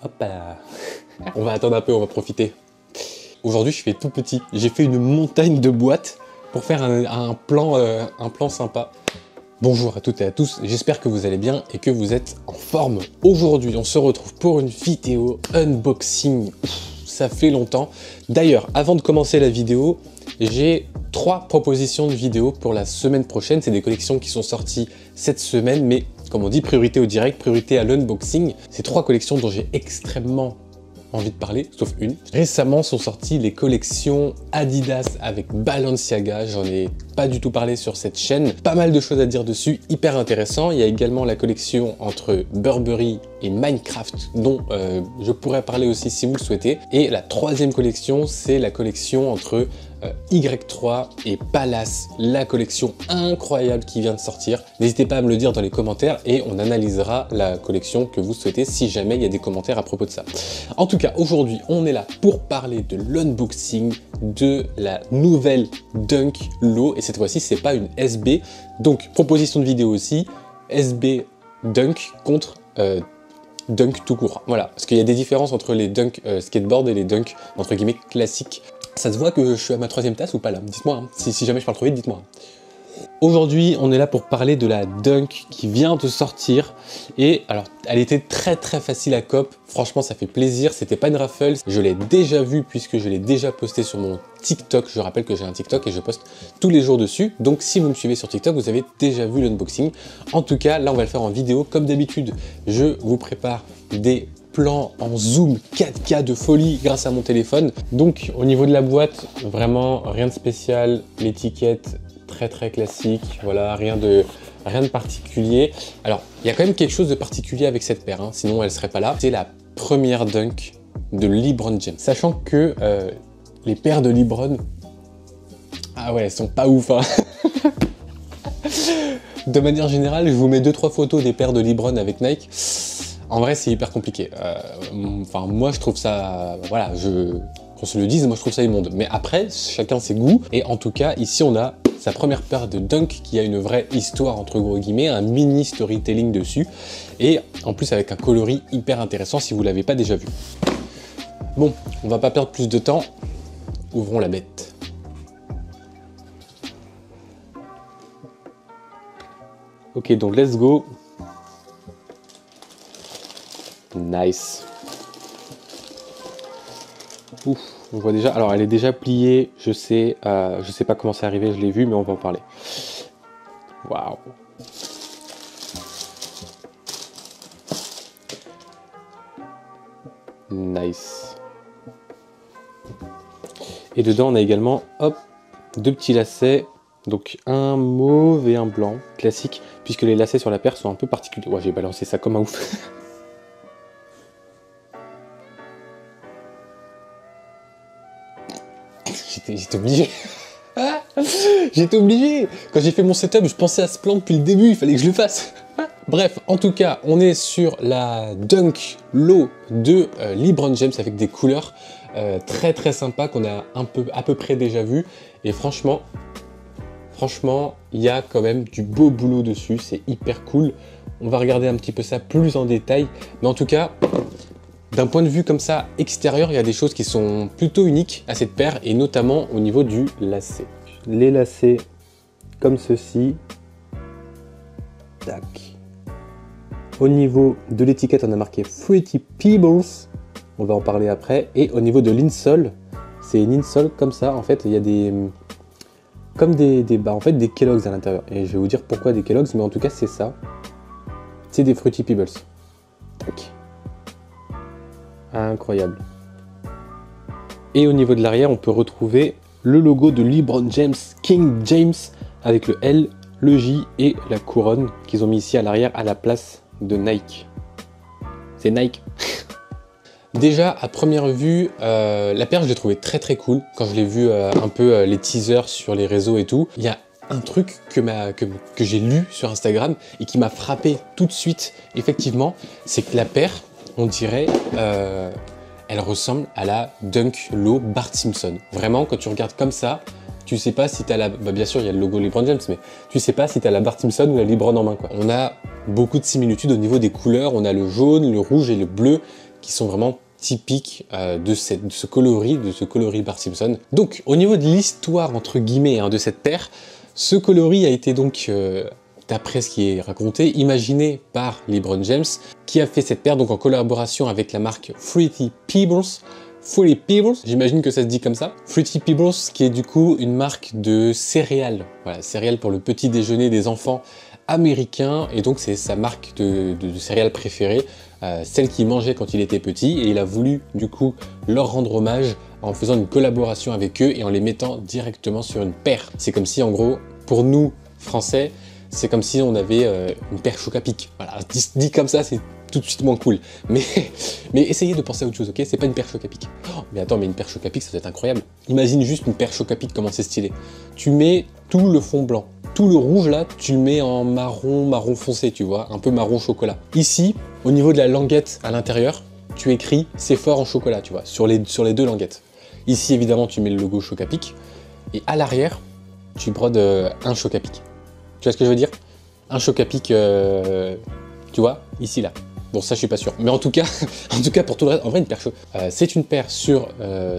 Hop là. On va attendre un peu, on va profiter. Aujourd'hui, je fais tout petit. J'ai fait une montagne de boîtes pour faire un plan sympa. Bonjour à toutes et à tous, j'espère que vous allez bien et que vous êtes en forme. Aujourd'hui, on se retrouve pour une vidéo unboxing. Ça fait longtemps. D'ailleurs, avant de commencer la vidéo, j'ai 3 propositions de vidéos pour la semaine prochaine. C'est des collections qui sont sorties cette semaine, mais comme on dit, priorité au direct, priorité à l'unboxing. C'est 3 collections dont j'ai extrêmement envie de parler, sauf une. Récemment sont sorties les collections Adidas avec Balenciaga. J'en ai pas du tout parlé sur cette chaîne. Pas mal de choses à dire dessus, hyper intéressant. Il y a également la collection entre Burberry et Minecraft, dont je pourrais parler aussi si vous le souhaitez. Et la 3e collection, c'est la collection entre Y3 et Palace, la collection incroyable qui vient de sortir. N'hésitez pas à me le dire dans les commentaires et on analysera la collection que vous souhaitez si jamais il y a des commentaires à propos de ça. En tout cas, aujourd'hui, on est là pour parler de l'unboxing de la nouvelle Dunk Low et cette fois-ci, c'est pas une SB. Donc, proposition de vidéo aussi, SB Dunk contre Dunk tout court. Voilà, parce qu'il y a des différences entre les Dunk skateboard et les Dunk entre guillemets classiques. Ça se voit que je suis à ma 3e tasse ou pas là? Dites-moi, hein. Si jamais je parle trop vite, dites-moi. Aujourd'hui, on est là pour parler de la Dunk qui vient de sortir. Et alors, elle était très facile à cop. Franchement, ça fait plaisir. C'était pas une raffle. Je l'ai déjà vue puisque je l'ai déjà posté sur mon TikTok. Je rappelle que j'ai un TikTok et je poste tous les jours dessus. Donc, si vous me suivez sur TikTok, vous avez déjà vu l'unboxing. En tout cas, là, on va le faire en vidéo. Comme d'habitude, je vous prépare des plan en zoom 4K de folie grâce à mon téléphone. Donc au niveau de la boîte, vraiment rien de spécial, l'étiquette très classique, voilà, rien de particulier. Alors il y a quand même quelque chose de particulier avec cette paire, hein, sinon elle serait pas là. C'est la première Dunk de LeBron James. Sachant que les paires de LeBron, ah ouais, elles sont pas ouf, hein. De manière générale, je vous mets 2-3 photos des paires de LeBron avec Nike. En vrai, c'est hyper compliqué. Enfin, moi, je trouve ça... Voilà, qu'on se le dise, moi, je trouve ça immonde. Mais après, chacun ses goûts. Et en tout cas, ici, on a sa première paire de Dunk qui a une vraie histoire, entre gros guillemets, un mini storytelling dessus. Et en plus, avec un coloris hyper intéressant si vous ne l'avez pas déjà vu. Bon, on va pas perdre plus de temps. Ouvrons la bête. Ok, donc let's go. Nice. Ouf, on voit déjà. Alors elle est déjà pliée, je sais pas comment c'est arrivé, je l'ai vu, mais on va en parler. Waouh. Nice. Et dedans on a également, hop, 2 petits lacets. Donc un mauve et un blanc, classique, puisque les lacets sur la paire sont un peu particuliers. Ouais, j'ai balancé ça comme un ouf. J'étais obligé. J'étais obligé. Quand j'ai fait mon setup, je pensais à ce plan depuis le début, il fallait que je le fasse. Bref, en tout cas, on est sur la Dunk Low de LeBron James avec des couleurs très sympas qu'on a à peu près déjà vu. Et franchement, il y a quand même du beau boulot dessus, c'est hyper cool. On va regarder un petit peu ça plus en détail. Mais en tout cas, d'un point de vue comme ça extérieur, il y a des choses qui sont plutôt uniques à cette paire et notamment au niveau du lacet. Les lacets comme ceci. Tac. Au niveau de l'étiquette, on a marqué Fruity Pebbles. On va en parler après. Et au niveau de l'insole, c'est une insole comme ça. En fait, il y a des des Kellogg's à l'intérieur. Et je vais vous dire pourquoi des Kellogg's, mais en tout cas, c'est ça. C'est des Fruity Pebbles. Tac. Incroyable. Et au niveau de l'arrière, on peut retrouver le logo de LeBron James, King James, avec le L, le J et la couronne qu'ils ont mis ici à l'arrière à la place de Nike. C'est Nike. Déjà, à première vue, la paire, je l'ai trouvée très cool. Quand je l'ai vu un peu les teasers sur les réseaux et tout, il y a un truc que j'ai lu sur Instagram et qui m'a frappé tout de suite, effectivement, c'est que la paire, on dirait, elle ressemble à la Dunk Low Bart Simpson. Vraiment, quand tu regardes comme ça, tu sais pas si tu as la... Bah, bien sûr, il y a le logo LeBron James, mais tu sais pas si tu as la Bart Simpson ou la LeBron en main, quoi. On a beaucoup de similitudes au niveau des couleurs. On a le jaune, le rouge et le bleu qui sont vraiment typiques de ce coloris Bart Simpson. Donc, au niveau de l'histoire, entre guillemets, hein, de cette paire, ce coloris a été donc, d'après ce qui est raconté, imaginé par LeBron James, qui a fait cette paire donc en collaboration avec la marque Fruity Pebbles. Fruity Pebbles, j'imagine que ça se dit comme ça. Fruity Pebbles, qui est du coup une marque de céréales. Voilà, céréales pour le petit déjeuner des enfants américains. Et donc c'est sa marque de céréales préférée, celle qu'il mangeait quand il était petit. Et il a voulu du coup leur rendre hommage en faisant une collaboration avec eux et en les mettant directement sur une paire. C'est comme si en gros, pour nous Français, c'est comme si on avait une paire Choc-à-Pic. Voilà, dit comme ça, c'est tout de suite moins cool. Mais essayez de penser à autre chose, ok? C'est pas une paire Choc-à-Pic. Oh, mais attends, mais une paire Choc-à-Pic, ça doit être incroyable. Imagine juste une paire Choc-à-Pic, comment c'est stylé. Tu mets tout le fond blanc. Tout le rouge là, tu le mets en marron foncé, tu vois, un peu marron chocolat. Ici, au niveau de la languette à l'intérieur, tu écris c'est fort en chocolat, tu vois, sur les deux languettes. Ici, évidemment, tu mets le logo Choc-à-Pic. Et à l'arrière, tu brodes un Choc-à-Pic. Tu vois ce que je veux dire? Un Choc-à-Pic, tu vois, ici, là. Bon, ça, je suis pas sûr. Mais en tout cas, pour tout le reste, en vrai, une paire c'est une paire sur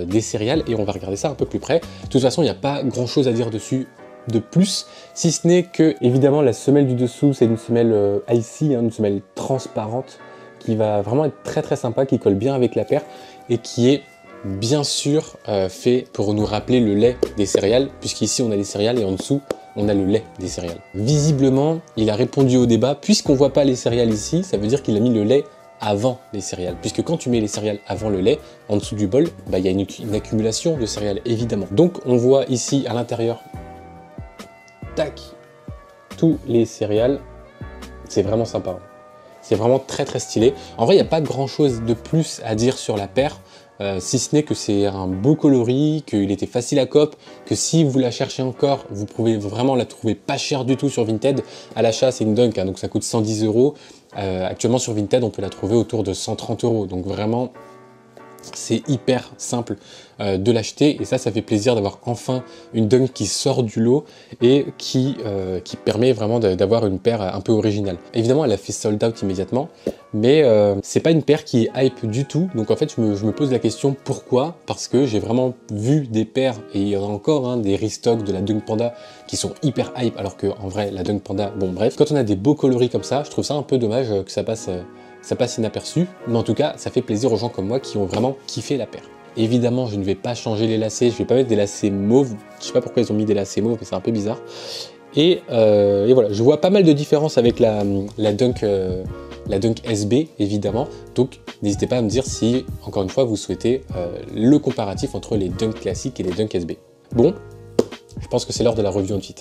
des céréales et on va regarder ça un peu plus près. De toute façon, il n'y a pas grand-chose à dire dessus de plus, si ce n'est que, évidemment, la semelle du dessous, c'est une semelle icy, hein, une semelle transparente qui va vraiment être très très sympa, qui colle bien avec la paire et qui est bien sûr fait pour nous rappeler le lait des céréales, puisqu'ici on a les céréales et en dessous on a le lait des céréales. Visiblement, il a répondu au débat, puisqu'on voit pas les céréales ici, ça veut dire qu'il a mis le lait avant les céréales, puisque quand tu mets les céréales avant le lait, en dessous du bol, bah, y a une accumulation de céréales, évidemment. Donc on voit ici à l'intérieur, tac, tous les céréales, c'est vraiment sympa. C'est vraiment très très stylé. En vrai, il n'y a pas grand chose de plus à dire sur la paire, si ce n'est que c'est un beau coloris, qu'il était facile à cop, que si vous la cherchez encore, vous pouvez vraiment la trouver pas chère du tout sur Vinted. À l'achat, c'est une Dunk, hein, donc ça coûte 110 €. Actuellement sur Vinted, on peut la trouver autour de 130 €. Donc vraiment, c'est hyper simple de l'acheter et ça fait plaisir d'avoir enfin une Dunk qui sort du lot et qui permet vraiment d'avoir une paire un peu originale. Évidemment, elle a fait sold out immédiatement, mais c'est pas une paire qui est hype du tout. Donc en fait, je me pose la question pourquoi? Parce que j'ai vraiment vu des paires, et il y en a encore hein, des restocks de la Dunk Panda qui sont hyper hype, alors que en vrai, la Dunk Panda, bon bref, quand on a des beaux coloris comme ça, je trouve ça un peu dommage que ça passe inaperçu, mais en tout cas, ça fait plaisir aux gens comme moi qui ont vraiment kiffé la paire. Évidemment, je ne vais pas changer les lacets, je vais pas mettre des lacets mauves, je sais pas pourquoi ils ont mis des lacets mauves, mais c'est un peu bizarre. Et voilà, je vois pas mal de différences avec la Dunk SB, évidemment, donc n'hésitez pas à me dire si, encore une fois, vous souhaitez le comparatif entre les Dunk classiques et les Dunk SB. Bon, je pense que c'est l'heure de la review on fit.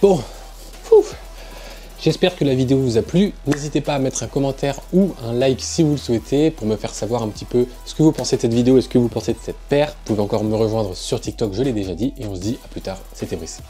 Bon, j'espère que la vidéo vous a plu. N'hésitez pas à mettre un commentaire ou un like si vous le souhaitez pour me faire savoir un petit peu ce que vous pensez de cette vidéo et ce que vous pensez de cette paire. Vous pouvez encore me rejoindre sur TikTok, je l'ai déjà dit, et on se dit à plus tard. C'était Brice.